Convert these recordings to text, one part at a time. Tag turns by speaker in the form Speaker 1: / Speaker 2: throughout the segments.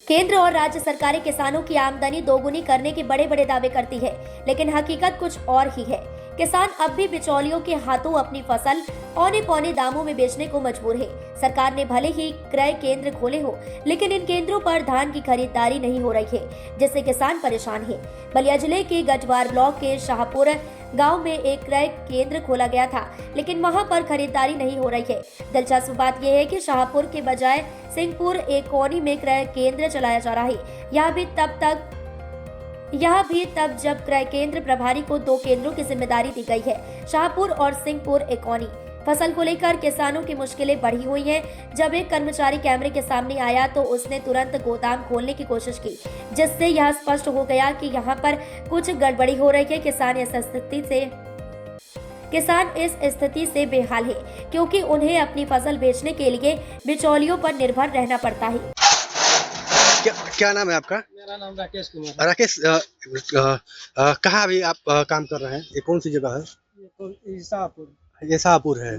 Speaker 1: केंद्र और राज्य सरकारें किसानों की आमदनी दोगुनी करने के बड़े बड़े दावे करती है, लेकिन हकीकत कुछ और ही है। किसान अब भी बिचौलियों के हाथों अपनी फसल औने पौने दामों में बेचने को मजबूर है। सरकार ने भले ही क्रय केंद्र खोले हो, लेकिन इन केंद्रों पर धान की खरीदारी नहीं हो रही है, जिससे किसान परेशान है। बलिया जिले के गजवार ब्लॉक के शाहपुर गांव में एक क्रय केंद्र खोला गया था, लेकिन वहां पर खरीदारी नहीं हो रही है। दिलचस्प बात यह है कि शाहपुर के बजाय सिंहपुर एकौनी में क्रय केंद्र चलाया जा रहा है। यह भी तब जब क्रय केंद्र प्रभारी को 2 केंद्रों की जिम्मेदारी दी गई है, शाहपुर और सिंहपुर एकौनी। फसल को लेकर किसानों की मुश्किलें बढ़ी हुई हैं। जब एक कर्मचारी कैमरे के सामने आया तो उसने तुरंत गोदाम खोलने की कोशिश की, जिससे यह स्पष्ट हो गया कि यहाँ पर कुछ गड़बड़ी हो रही है। किसान इस स्थिति से बेहाल है, क्योंकि उन्हें अपनी फसल बेचने के लिए बिचौलियों पर निर्भर रहना पड़ता है।
Speaker 2: क्या नाम है आपका?
Speaker 3: मेरा नाम राकेश कुमार है।
Speaker 2: राकेश, कहाँ अभी आप काम कर रहे हैं? ये कौन सी जगह है?
Speaker 3: ये शाहपुर।
Speaker 2: ये शाहपुर है।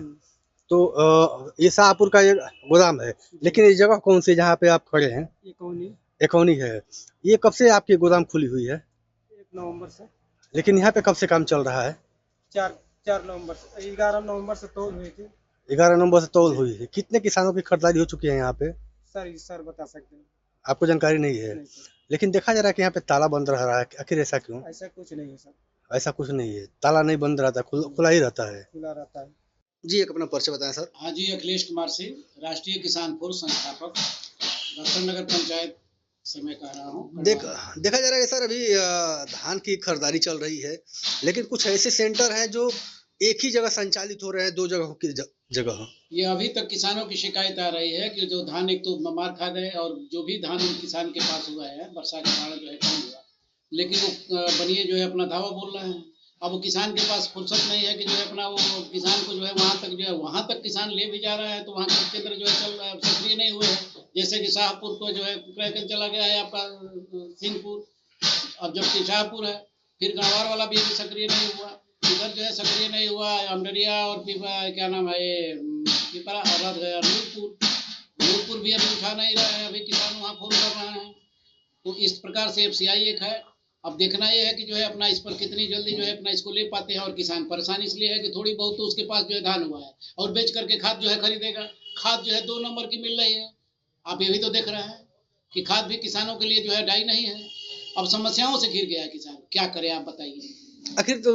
Speaker 2: तो ये शाहपुर का ये गोदाम है, लेकिन ये जगह कौन सी जहाँ पे आप खड़े हैं? एकौनी है। ये कब से आपकी गोदाम खुली हुई है?
Speaker 3: 1 नवंबर से।
Speaker 2: लेकिन यहाँ पे कब से काम चल रहा है?
Speaker 3: 4 नवंबर से। 11 नवंबर से तौल हुई थी।
Speaker 2: 11 नवंबर से तौल हुई है। कितने किसानों की खरीदारी हो चुकी है यहाँ पे?
Speaker 3: सर बता सकते हैं।
Speaker 2: आपको जानकारी नहीं है?
Speaker 3: नहीं सर।
Speaker 2: लेकिन देखा जा रहा है कि यहाँ पे ताला बंद रह रहा है, आखिर ऐसा क्यों?
Speaker 3: ऐसा कुछ नहीं है सर।
Speaker 2: ऐसा कुछ नहीं है, ताला नहीं बंद रहता, खुला ही रहता है।
Speaker 3: खुला रहता है।
Speaker 2: जी, एक अपना परिचय बताएं सर।
Speaker 4: हाँ जी, अखिलेश कुमार सिंह, राष्ट्रीय किसान फोर्स संस्थापक, दफ्तर नगर पंचायत से मैं कह रहा हूँ।
Speaker 2: देखा जा रहा है सर, अभी धान की खरीदारी चल रही है, लेकिन कुछ ऐसे सेंटर हैं जो एक ही जगह संचालित हो रहे हैं, 2 जगहों की जगह।
Speaker 4: ये अभी तक किसानों की शिकायत आ रही है कि जो धान एक तो मार खा गए, और जो भी धान किसान के पास हुआ है वर्षा के कारण जो है कम हुआ, लेकिन वो बनिए जो है अपना धावा बोल रहे हैं। अब वो किसान के पास फुर्सत नहीं है कि जो है अपना वो किसान को जो है वहाँ तक किसान ले भी जा रहा है, तो वहाँ के केंद्र जो है सक्रिय नहीं हुए हैं। जैसे कि शाहपुर को जो है क्रय केंद्र चला गया है आपका सिंहपुर, अब जबकि शाहपुर है, फिर गणवार वाला भी अभी सक्रिय नहीं हुआ, इधर जो है सक्रिय नहीं हुआ। अमडरिया और क्या नाम है ये पिपरा और नूरपुर भी अभी उठा नहीं रहे हैं, अभी किसान वहाँ फोन कर रहे हैं। तो इस प्रकार से FCI एक है। अब देखना ये है कि जो है अपना इस पर कितनी जल्दी जो है अपना इसको ले पाते हैं। और किसान परेशान इसलिए है कि थोड़ी बहुत तो उसके पास जो है धान हुआ है, और बेच करके खाद जो है खरीदेगा। खाद जो है 2 नंबर की मिल रही है। आप ये भी तो देख रहे हैं कि खाद भी किसानों के लिए जो है डाई नहीं है। अब समस्याओं से घिर गया है किसान, क्या करे आप बताइए।
Speaker 2: आखिर तो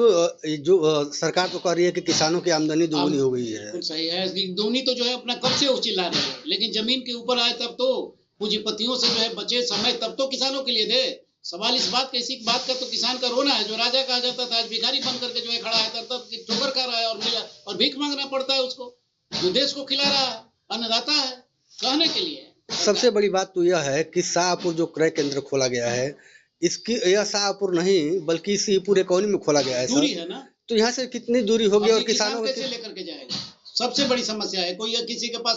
Speaker 2: जो सरकार तो कह रही है कि किसानों की आमदनी दोगुनी हो गई है।
Speaker 4: बिल्कुल सही है, दोगुनी तो जो है अपना कब से चिल्ला रहे हैं, लेकिन जमीन के ऊपर आए तब तो, पूंजीपतियों से जो है बचे समय तब तो किसानों के लिए दे। सवाल इस बात का तो किसान का रोना है। जो राजा कहा जाता था, आज भिखारी बन करके जो है खड़ा है, तब ठोकर खा रहा है और भीख मांगना पड़ता है उसको, जो देश को खिला रहा है, अन्नदाता है कहने के लिए।
Speaker 2: सबसे बड़ी बात तो यह है कि शाहपुर जो क्रय केंद्र खोला गया है, इसकी यह शाहपुर नहीं बल्कि सिंहपुर एकौनी में खोला गया है।
Speaker 4: दूरी है ना,
Speaker 2: तो यहाँ से कितनी दूरी होगी और किसानों को
Speaker 4: कैसे लेकर के जाएगा? सबसे बड़ी समस्या है। कोई किसी के पास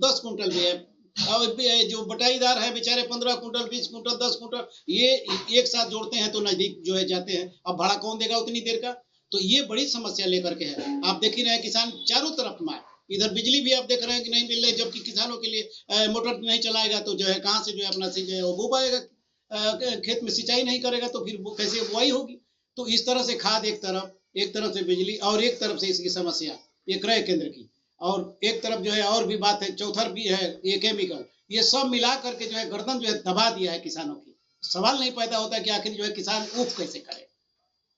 Speaker 4: 10 कुंटल भी है, और जो बटाईदार है बेचारे 15 कुंटल 20 कुंटल 10 कुंटल ये एक साथ जोड़ते हैं तो नजदीक जो है जाते हैं। अब भाड़ा कौन देगा उतनी देर का? तो ये बड़ी समस्या लेकर के है। आप देख ही रहे हैं किसान चारों तरफ में, इधर बिजली भी आप देख रहे हैं कि नहीं मिल रही, जबकि किसानों के लिए मोटर नहीं चलाएगा तो जो है कहाँ से जो है अपना बो पाएगा, खेत में सिंचाई नहीं करेगा तो फिर कैसे बुआई होगी। तो इस तरह से खाद एक तरफ से बिजली, और एक तरफ से इसकी समस्या ये क्रय केंद्र की, और एक तरफ जो है और भी बात है, चौथर भी है ये केमिकल। ये सब मिला करके जो है गर्दन जो है दबा दिया है किसानों की। सवाल नहीं पैदा होता कि आखिर जो है किसान ऊफ कैसे करे।